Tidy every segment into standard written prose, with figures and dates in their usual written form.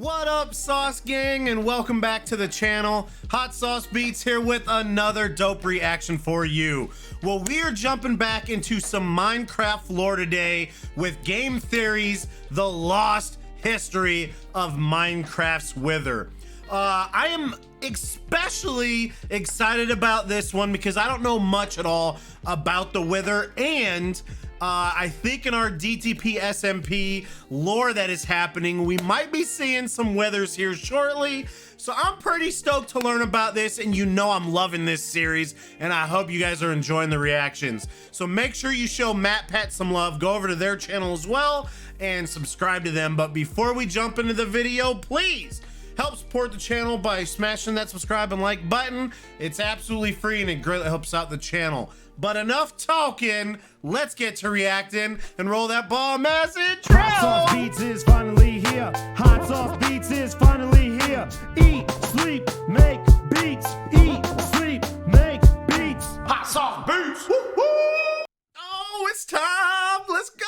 What up, Sauce Gang, and welcome back to the channel. Hot Sauce Beats here with another dope reaction for you. Well, we are jumping back into some Minecraft lore today with Game Theory's The Lost History of Minecraft's Wither. I am especially excited about this one because I don't know much at all about the Wither, and I think in our DTP SMP lore that is happening, we might be seeing some Withers here shortly. So I'm pretty stoked to learn about this, and you know I'm loving this series, and I hope you guys are enjoying the reactions. So make sure you show MatPat some love, go over to their channel as well, and subscribe to them. But before we jump into the video, please help support the channel by smashing that subscribe and like button. It's absolutely free and it greatly helps out the channel. But enough talking, let's get to reacting and roll that ball message. Hot Sauce Beats is finally here. Hot Sauce Beats is finally here. Eat, sleep, make beats. Eat, sleep, make beats. Hot Sauce Beats. Woo-hoo! Oh, it's time. Let's go.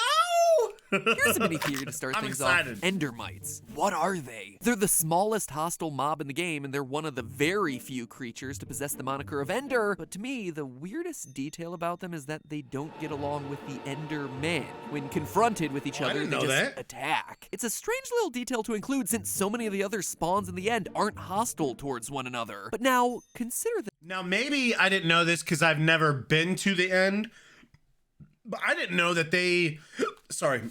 Here's a mini theory to start things off. Endermites. What are they? They're the smallest hostile mob in the game, and they're one of the very few creatures to possess the moniker of Ender. But to me, the weirdest detail about them is that they don't get along with the Endermen. When confronted with each other, they just attack. It's a strange little detail to include since so many of the other spawns in the end aren't hostile towards one another. But now, consider that. Now, maybe I didn't know this because I've never been to the end, but I didn't know that they,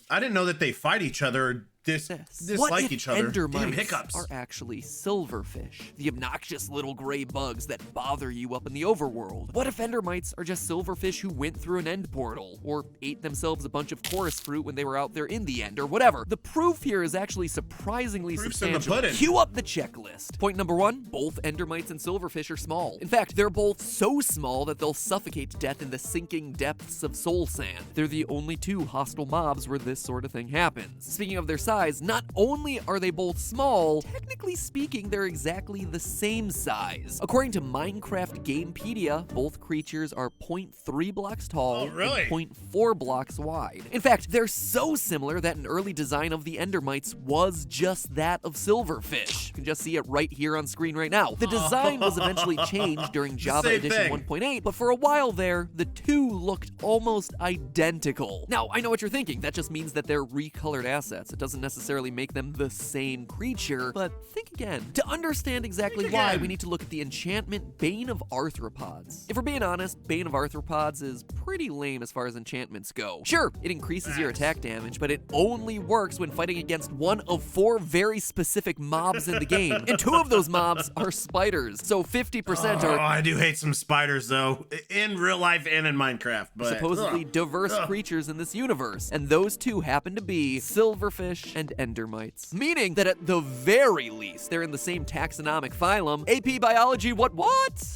I didn't know that they fight each other or dislike each other. Endermites Hiccups are actually silverfish, the obnoxious little gray bugs that bother you up in the overworld. What if Endermites are just silverfish who went through an end portal, or ate themselves a bunch of chorus fruit when they were out there in the end, or whatever? The proof here is actually surprisingly substantial. In the pudding. Cue up the checklist. Point number one, both Endermites and silverfish are small. In fact, they're both so small that they'll suffocate to death in the sinking depths of soul sand. They're the only two hostile mobs where this sort of thing happens. Speaking of their size, not only are they both small, technically speaking, they're exactly the same size. According to Minecraft Gamepedia, both creatures are 0.3 blocks tall and 0.4 blocks wide. In fact, they're so similar that an early design of the Endermites was just that of silverfish. You can just see it right here on screen right now. The design was eventually changed during Java Edition 1.8, but for a while there, the two looked almost identical. Now, I know what you're thinking. That just means that they're recolored assets. It doesn't necessarily make them the same creature, but think again. To understand exactly why, we need to look at the enchantment Bane of Arthropods. If we're being honest, Bane of Arthropods is pretty lame as far as enchantments go. Sure, it increases your attack damage, but it only works when fighting against one of 4 very specific mobs in the game, and 2 of those mobs are spiders, so 50% are— I do hate some spiders, though, in real life and in Minecraft, but supposedly diverse creatures in this universe, and those 2 happen to be silverfish and Endermites. Meaning that at the very least, they're in the same taxonomic phylum. AP Biology, what?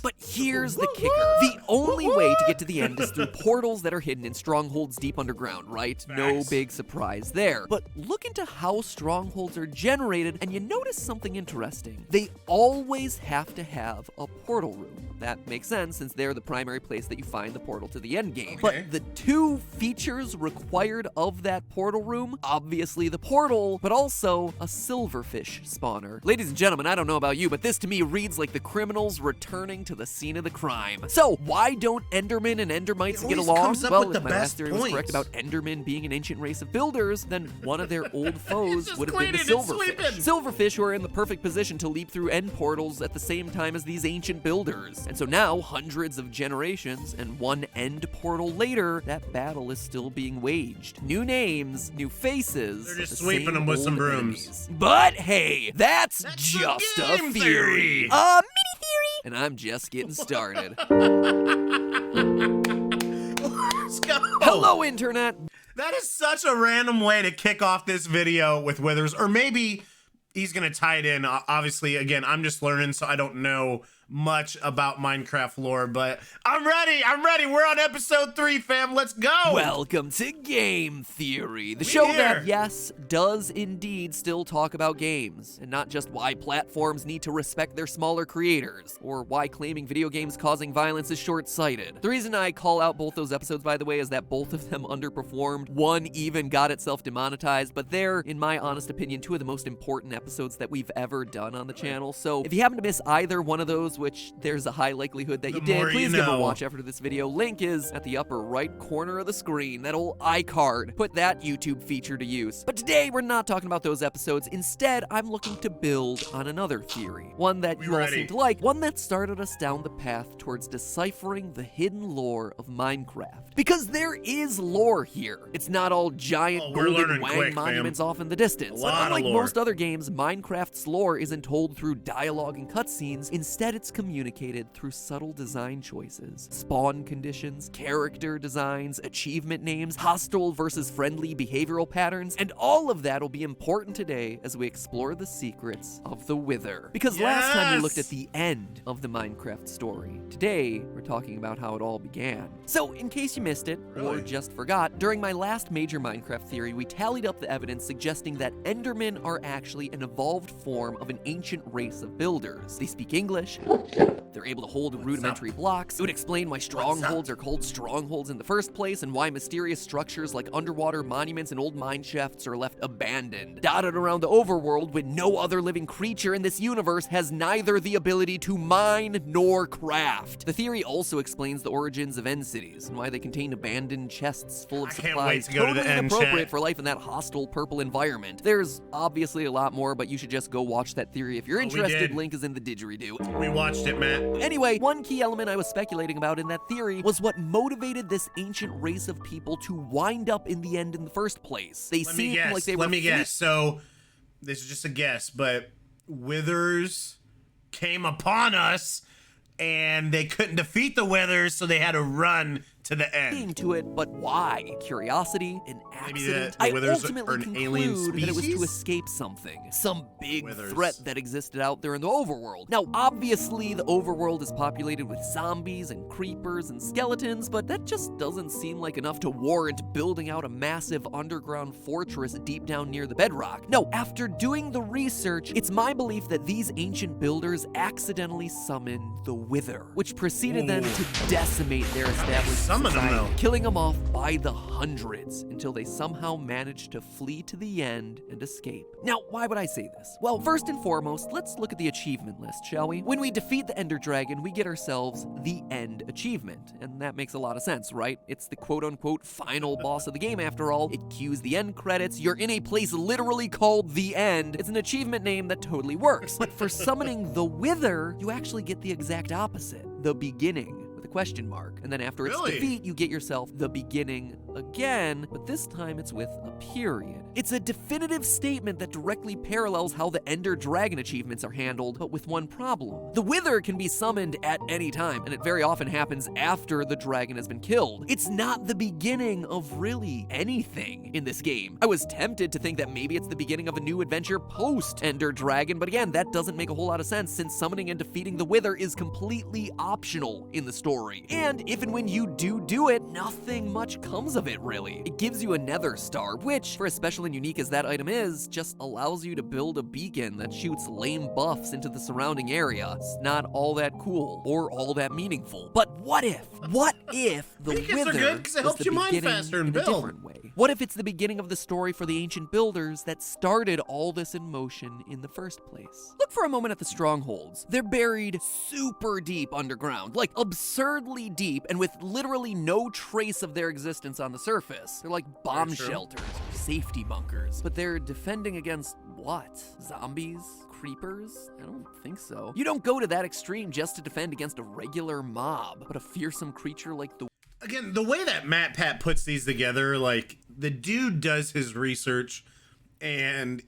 But here's the kicker. The only way to get to the end is through portals that are hidden in strongholds deep underground, right? No big surprise there. But look into how strongholds are generated, and you notice something interesting. They always have to have a portal room. That makes sense since they're the primary place that you find the portal to the end game. But the 2 features required of that portal room, obviously the portal, but also a silverfish spawner. Ladies and gentlemen, I don't know about you, but this to me reads like the criminals returning to the scene of the crime. So why don't Endermen and Endermites get along? Well, if my last theory was correct about Endermen being an ancient race of builders, then one of their old foes would have been the silverfish. Silverfish who are in the perfect position to leap through end portals at the same time as these ancient builders. And so now, hundreds of generations and 1 end portal later, that battle is still being waged. New names, new faces. They're just sweeping them with some brooms. But hey, that's just a theory. A mini theory. And I'm just getting started. Let's go. Hello, Internet. That is such a random way to kick off this video with Withers, or maybe he's gonna tie it in. Obviously, again, I'm just learning, so I don't know much about Minecraft lore, but I'm ready. We're on episode 3, fam. Let's go. Welcome to Game Theory, the show that, yes, does indeed still talk about games, and not just why platforms need to respect their smaller creators, or why claiming video games causing violence is short-sighted. The reason I call out both those episodes, by the way, is that both of them underperformed. One even got itself demonetized, but they're, in my honest opinion, two of the most important episodes that we've ever done on the channel. So if you happen to miss either one of those, which there's a high likelihood that you did, please give a watch after this video. Link is at the upper right corner of the screen, that old iCard. Put that YouTube feature to use. But today, we're not talking about those episodes. Instead, I'm looking to build on another theory. One that you all seem to like. One that started us down the path towards deciphering the hidden lore of Minecraft. Because there is lore here. It's not all giant golden wang monuments off in the distance. Unlike most other games, Minecraft's lore isn't told through dialogue and cutscenes. Instead, it's communicated through subtle design choices, spawn conditions, character designs, achievement names, hostile versus friendly behavioral patterns, and all of that will be important today as we explore the secrets of the Wither. Because last time we looked at the end of the Minecraft story. Today, we're talking about how it all began. So, in case you missed it, or just forgot, during my last major Minecraft theory, we tallied up the evidence suggesting that Endermen are actually an evolved form of an ancient race of builders. They speak English, they're able to hold rudimentary blocks. It would explain why strongholds are called strongholds in the first place, and why mysterious structures like underwater monuments and old mine shafts are left abandoned, dotted around the overworld, when no other living creature in this universe has neither the ability to mine nor craft. The theory also explains the origins of end cities, and why they contain abandoned chests full of supplies totally inappropriate for life in that hostile purple environment. There's obviously a lot more, but you should just go watch that theory if you're interested. Link is in the didgeridoo. We watched it, Matt. Anyway, one key element I was speculating about in that theory was what motivated this ancient race of people to wind up in the end in the first place. They seemed like they were. Let me guess. So, this is just a guess, but withers came upon us, and they couldn't defeat the withers, so they had to run to the end. To it, but why? Curiosity? An accident? Maybe the I ultimately conclude that it was to escape something. Some big threat that existed out there in the overworld. Now, obviously, the overworld is populated with zombies and creepers and skeletons, but that just doesn't seem like enough to warrant building out a massive underground fortress deep down near the bedrock. No, after doing the research, it's my belief that these ancient builders accidentally summoned the Wither, which proceeded then to decimate their established society, killing them off by the hundreds until they somehow managed to flee to the end and escape. Now, why would I say this? Well, first and foremost, let's look at the achievement list, shall we? When we defeat the Ender Dragon, we get ourselves the End achievement, and that makes a lot of sense, right? It's the quote-unquote final boss of the game after all. It cues the end credits. You're in a place literally called the End. It's an achievement name that totally works. But for summoning the Wither, you actually get the exact opposite, the beginning. Question mark. And then after its defeat, you get yourself the beginning again, but this time it's with a period. It's a definitive statement that directly parallels how the Ender Dragon achievements are handled, but with one problem. The Wither can be summoned at any time, and it very often happens after the dragon has been killed. It's not the beginning of really anything in this game. I was tempted to think that maybe it's the beginning of a new adventure post-Ender Dragon, but again, that doesn't make a whole lot of sense since summoning and defeating the Wither is completely optional in the story. And if and when you do it, nothing much comes of it, really. It gives you a nether star, which, for as special and unique as that item is, just allows you to build a beacon that shoots lame buffs into the surrounding area. It's not all that cool, or all that meaningful. But what if the Wither is the beginning in a different way? What if it's the beginning of the story for the ancient builders that started all this in motion in the first place? Look for a moment at the strongholds. They're buried super deep underground, like absurdly deep, and with literally no trace of their existence on the surface. They're like bomb shelters or safety bunkers. But they're defending against what? Zombies? Creepers? I don't think so. You don't go to that extreme just to defend against a regular mob, but a fearsome creature like the... Again, the way that Matt Pat puts these together, like, the dude does his research, and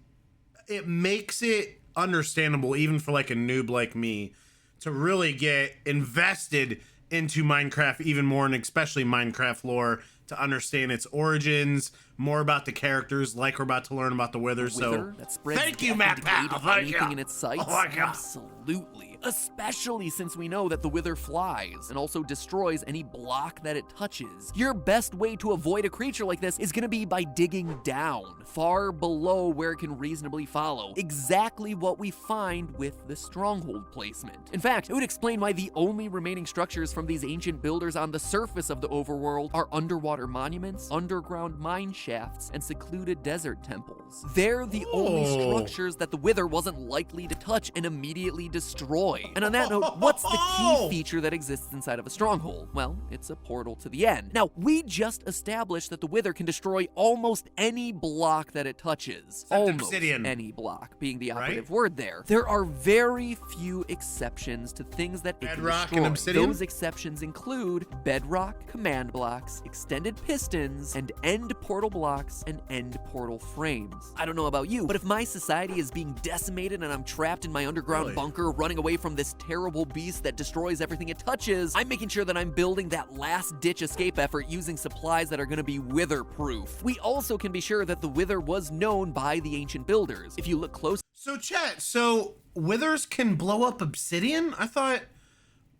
it makes it understandable, even for, like, a noob like me, to really get invested into Minecraft even more, and especially Minecraft lore, to understand its origins, more about the characters, like we're about to learn about the Wither. Wither that spreads thank you, death Matt and Pat. decay to Thank anything you. in its sights? Oh my God. Absolutely. Especially since we know that the Wither flies and also destroys any block that it touches. Your best way to avoid a creature like this is gonna be by digging down, far below where it can reasonably follow. Exactly what we find with the stronghold placement. In fact, it would explain why the only remaining structures from these ancient builders on the surface of the overworld are underwater monuments, underground mine shafts, and secluded desert temples. They're the only structures that the Wither wasn't likely to touch and immediately destroy. And on that note, what's the key feature that exists inside of a stronghold? Well, it's a portal to the end. Now, we just established that the Wither can destroy almost any block that it touches. Almost obsidian. any block being the operative word there. There are very few exceptions to things that it Bedrock can and destroy. obsidian? Those exceptions include bedrock, command blocks, extended pistons, and end portal blocks and end portal frames. I don't know about you, but if my society is being decimated and I'm trapped in my underground bunker running away from this terrible beast that destroys everything it touches, I'm making sure that I'm building that last-ditch escape effort using supplies that are going to be witherproof. We also can be sure that the Wither was known by the ancient builders. If you look close. So chat, so Withers can blow up obsidian? I thought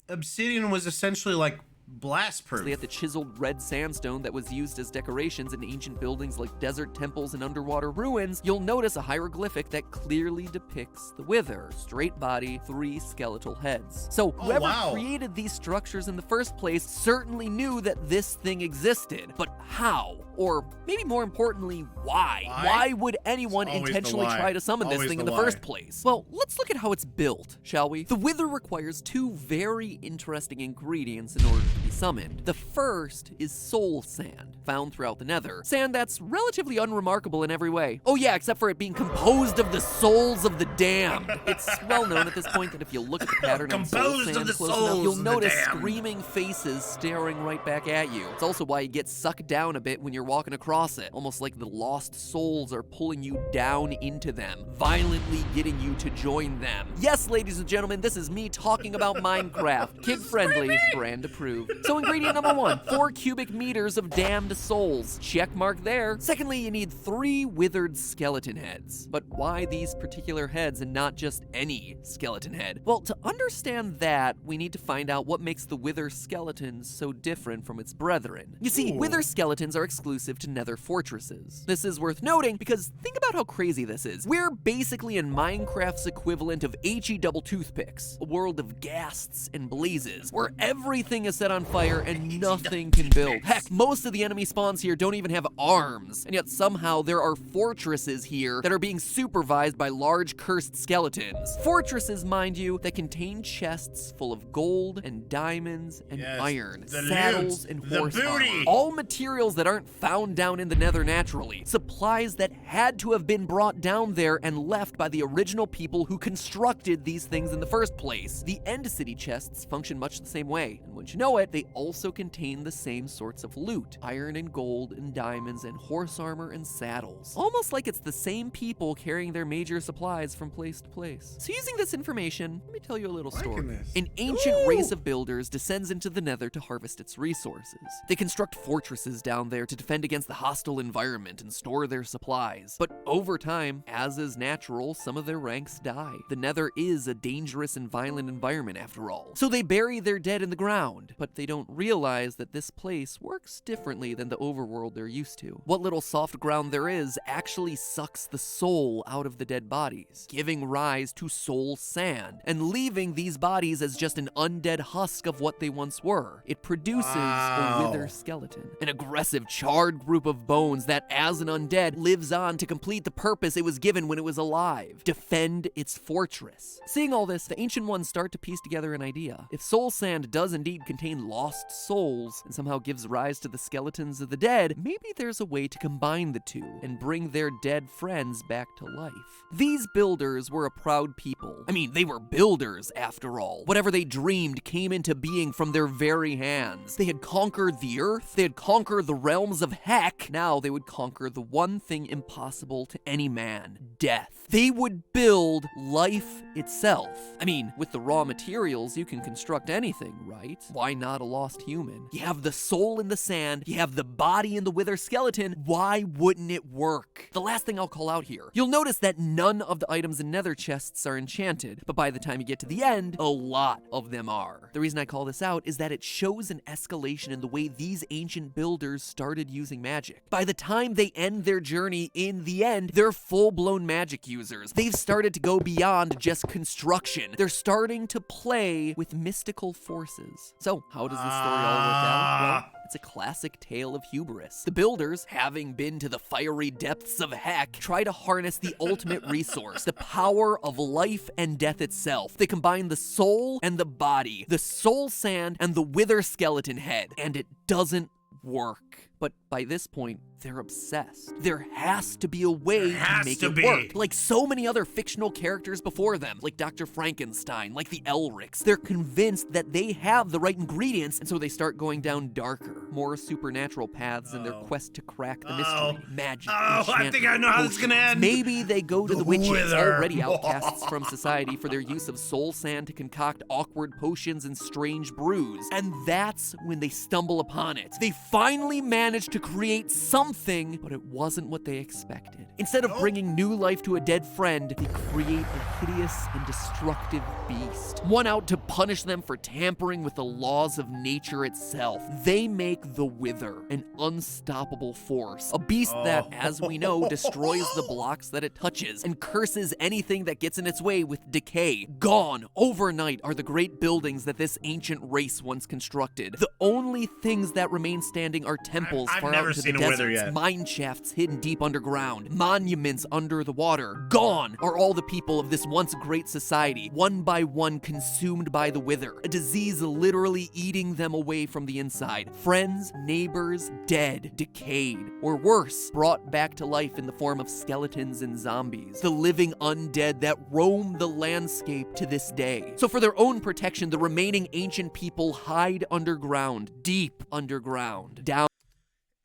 obsidian was essentially like blast proof. At the chiseled red sandstone that was used as decorations in ancient buildings like desert temples and underwater ruins, you'll notice a hieroglyphic that clearly depicts the Wither. Straight body, 3 skeletal heads. So whoever created these structures in the first place certainly knew that this thing existed. But how? Or maybe more importantly, why? Why would anyone intentionally try to summon this thing in the first place? Well, let's look at how it's built, shall we? The Wither requires 2 very interesting ingredients in order to be summoned. The first is soul sand, found throughout the Nether. Sand that's relatively unremarkable in every way. Oh yeah, except for it being composed of the souls of the damned. It's well known at this point that if you look at the pattern on soul sand close enough, you'll notice screaming faces staring right back at you. It's also why you get sucked down a bit when you're walking across it, almost like the lost souls are pulling you down into them, violently getting you to join them. Yes, ladies and gentlemen, this is me talking about Minecraft. Kid-friendly, brand approved. So ingredient number 1, 4 cubic meters of damned souls. Check mark there. Secondly, you need 3 withered skeleton heads. But why these particular heads and not just any skeleton head? Well, to understand that, we need to find out what makes the wither skeleton so different from its brethren. You see, wither skeletons are exclusive to nether fortresses. This is worth noting because think about how crazy this is. We're basically in Minecraft's equivalent of HE double toothpicks, a world of ghasts and blazes, where everything is set on fire and nothing can build. Heck, most of the enemy spawns here don't even have arms, and yet somehow there are fortresses here that are being supervised by large cursed skeletons. Fortresses, mind you, that contain chests full of gold and diamonds and iron, saddles and horse armor. All materials that aren't found down in the Nether naturally. Supplies that had to have been brought down there and left by the original people who constructed these things in the first place. The end city chests function much the same way, and wouldn't you know it, they also contain the same sorts of loot. Iron and gold and diamonds and horse armor and saddles. Almost like it's the same people carrying their major supplies from place to place. So using this information, let me tell you a little story. An ancient race of builders descends into the Nether to harvest its resources. They construct fortresses down there to defend against the hostile environment and store their supplies. But over time, as is natural, some of their ranks die. The Nether is a dangerous and violent environment after all. So they bury their dead in the ground, but they don't realize that this place works differently than the overworld they're used to. What little soft ground there is actually sucks the soul out of the dead bodies, giving rise to soul sand, and leaving these bodies as just an undead husk of what they once were. It produces a wither skeleton, an aggressive, charred group of bones that, as an undead, lives on to complete the purpose it was given when it was alive: defend its fortress. Seeing all this, the Ancient Ones start to piece together an idea. If soul sand does indeed contain lost souls and somehow gives rise to the skeletons of the dead, maybe there's a way to combine the two and bring their dead friends back to life. These builders were a proud people. I mean, they were builders after all. Whatever they dreamed came into being from their very hands. They had conquered the earth, they had conquered the realms of heck. Now they would conquer the one thing impossible to any man: death. They would build life itself. I mean, with the raw materials, you can construct anything, right? Why not a lost human. You have the soul in the sand, you have the body in the wither skeleton. Why wouldn't it work? The last thing I'll call out here. You'll notice that none of the items in nether chests are enchanted, but by the time you get to the end, a lot of them are. The reason I call this out is that it shows an escalation in the way these ancient builders started using magic. By the time they end their journey in the end, they're full-blown magic users. They've started to go beyond just construction. They're starting to play with mystical forces. So, how does this story all work out? Well, it's a classic tale of hubris. The builders, having been to the fiery depths of heck, try to harness the ultimate resource, the power of life and death itself. They combine the soul and the body, the soul sand and the wither skeleton head, and it doesn't work. But by this point, they're obsessed. There has to be a way to make it work. Like so many other fictional characters before them, like Dr. Frankenstein, like the Elrics. They're convinced that they have the right ingredients, and so they start going down darker, more supernatural paths in their quest to crack the mystery. Magic, I think I know how this is gonna end. Maybe they go to the witches, already outcasts from society, for their use of soul sand to concoct awkward potions and strange brews. And that's when they stumble upon it. They finally manage to create something, but it wasn't what they expected. Instead of bringing new life to a dead friend, they create a hideous and destructive beast. One out to punish them for tampering with the laws of nature itself. They make the Wither, an unstoppable force. A beast that, as we know, destroys the blocks that it touches and curses anything that gets in its way with decay. Gone overnight are the great buildings that this ancient race once constructed. The only things that remain standing are temples far out into the deserts, mine shafts hidden deep underground, monuments under the water. Gone are all the people of this once great society, one by one consumed by the Wither, a disease literally eating them away from the inside. Friends, neighbors, dead, decayed, or worse, brought back to life in the form of skeletons and zombies, the living undead that roam the landscape to this day. So for their own protection, the remaining ancient people hide underground, deep underground, down.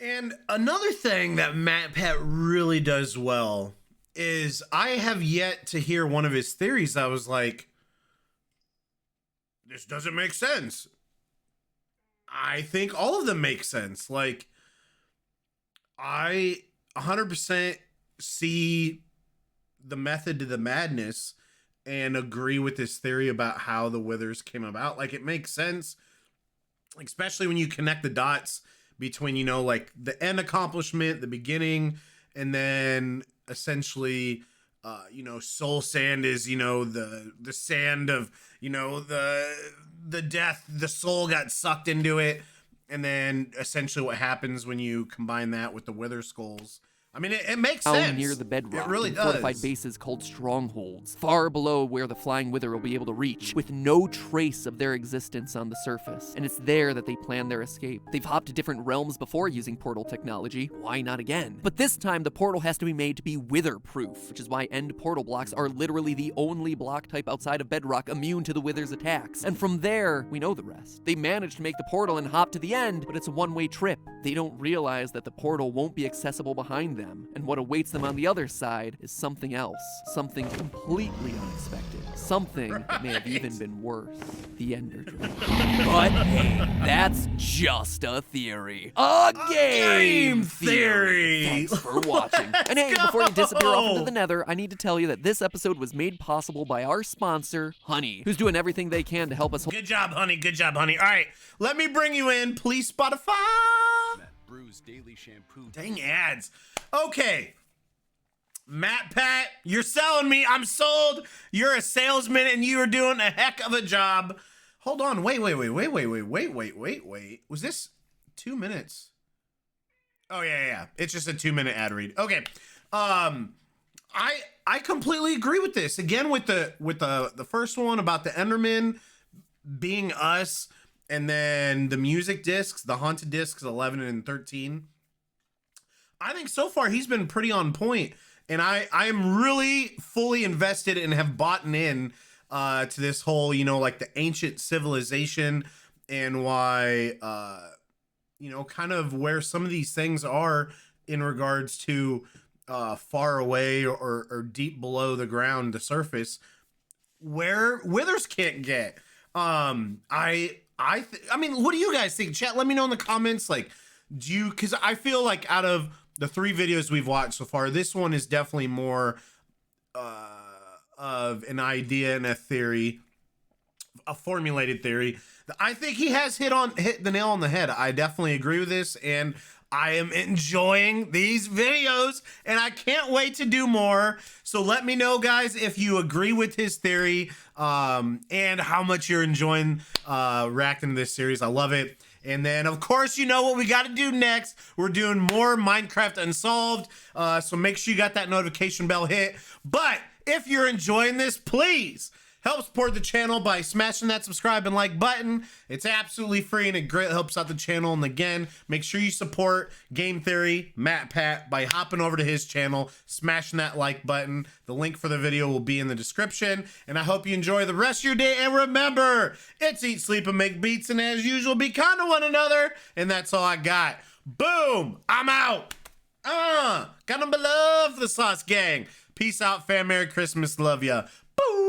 And another thing that MatPat really does well is I have yet to hear one of his theories that was like, this doesn't make sense. I think all of them make sense. Like, I 100% see the method to the madness and agree with this theory about how the Withers came about. Like, it makes sense, especially when you connect the dots between, you know, like the end accomplishment, the beginning, and then essentially, you know, soul sand is, you know, the sand of, you know, the death, the soul got sucked into it. And then essentially what happens when you combine that with the wither skulls. I mean, it makes sense. Near the bedrock, it really does. Fortified bases called strongholds, far below where the flying wither will be able to reach, with no trace of their existence on the surface. And it's there that they plan their escape. They've hopped to different realms before using portal technology. Why not again? But this time, the portal has to be made to be witherproof, which is why end portal blocks are literally the only block type outside of bedrock immune to the wither's attacks. And from there, we know the rest. They managed to make the portal and hop to the end, but it's a one-way trip. They don't realize that the portal won't be accessible behind them. And what awaits them on the other side is something else, something completely unexpected, something that may have even been worse, the Ender Dragon. But hey, that's just a theory. A game theory! Thanks for watching. And hey, before you disappear off into the nether, I need to tell you that this episode was made possible by our sponsor, Honey, who's doing everything they can to help us. Good job, Honey. Good job, Honey. All right, let me bring you in, please, Spotify. Daily shampoo. Dang ads. Okay. MatPat, you're selling me. I'm sold. You're a salesman and you are doing a heck of a job. Hold on. Wait. Was this 2 minutes? Oh, yeah. It's just a 2-minute ad read. Okay. I completely agree with this. Again, with the first one about the Endermen being us. And then the music discs, the haunted discs, 11 and 13. I think so far he's been pretty on point. And I am really fully invested and have bought in to this whole, you know, like the ancient civilization and why, you know, kind of where some of these things are in regards to far away or deep below the ground, the surface, where withers can't get. I mean, what do you guys think? Chat, let me know in the comments. Like, because I feel like out of the 3 videos we've watched so far, this one is definitely more of an idea and a theory, a formulated theory. I think he has hit the nail on the head. I definitely agree with this, and I am enjoying these videos, and I can't wait to do more. So let me know, guys, if you agree with his theory, and how much you're enjoying reacting to this series. I love it. And then, of course, you know what we got to do next. We're doing more Minecraft Unsolved, so make sure you got that notification bell hit. But if you're enjoying this, please help support the channel by smashing that subscribe and like button. It's absolutely free and it greatly helps out the channel. And again, make sure you support Game Theory, Matt Pat, by hopping over to his channel, smashing that like button. The link for the video will be in the description. And I hope you enjoy the rest of your day. And remember, it's eat, sleep, and make beats. And as usual, be kind to one another. And that's all I got. Boom! I'm out! Got number love for the Sauce Gang. Peace out, fam. Merry Christmas. Love ya. Boom!